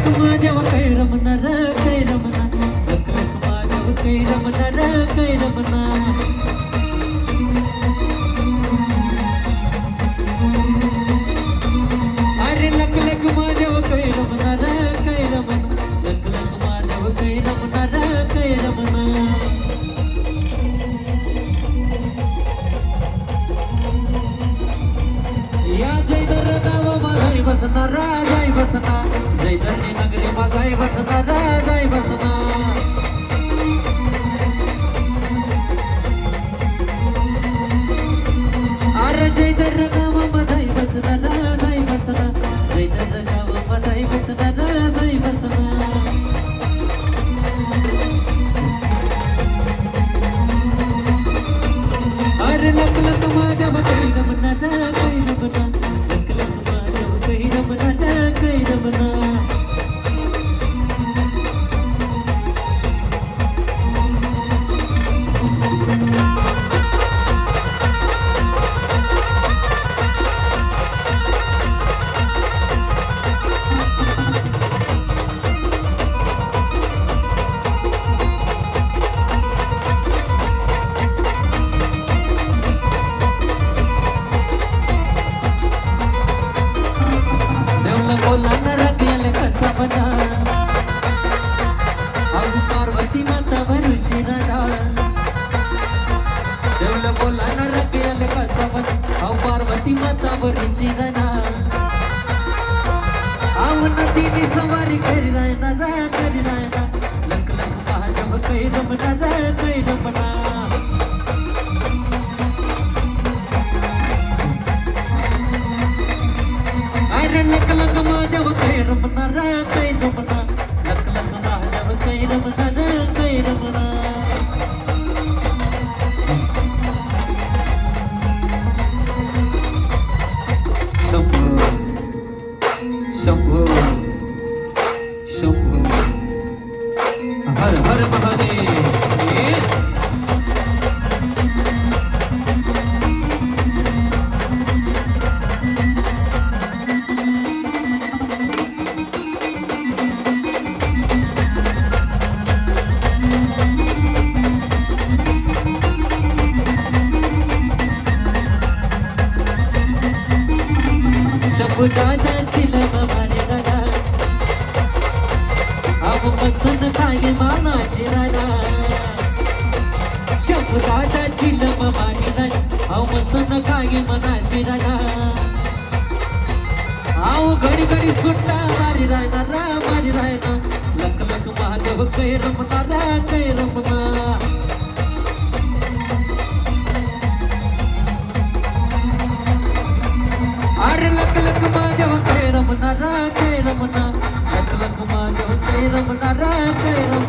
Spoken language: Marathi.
लक माझ्या काय रमना र काय रमना लक माझ्या काय रमना र काय रमना अरे लक माझ्या काय रमना र काय रमना लक माझ्या काय रमना र काय रमना या जयदर गावामा जाई बसना रा जाई बसना जयदरनी नगरीमा जाई बसना रा जाई बसना अरे जयदर गावामा जाई बसना रा जाई बसना जयदर गावामा जाई बसना रा जाई बसना अरे लक माझ्या काही रमना रा काही रमना लक माझ्या काही रमना रा काही रमना बोला न रगेल कसा बना अब पार्वती माता भरुषी राधा देवल बोला न रगेल कसा बना अब पार्वती माता भरुषी राधा आव नदीनी सवारी करी रायना रा करी रायना लक लक महाजब कई रमना रा कई रमना अरे लक माझ्या काही रमना रा काही रमना लक माझ्या काही रमना रा काही रमना शंभो शंभो शंभो हर हर महादेव दादा चिलम माने दादा अब मसन खागे माना चिराडा शब दादा चिलम माने दादा अब मसन खागे मना चिराडा आओ घडी घडी सुट्टा मारी रायना रा मारी रायना लक लक महादेव कै रमना रा कै रमना अरे लक माझ्या काही रमना रा काही रमना लक माझ्या काही रमना रा काही रमना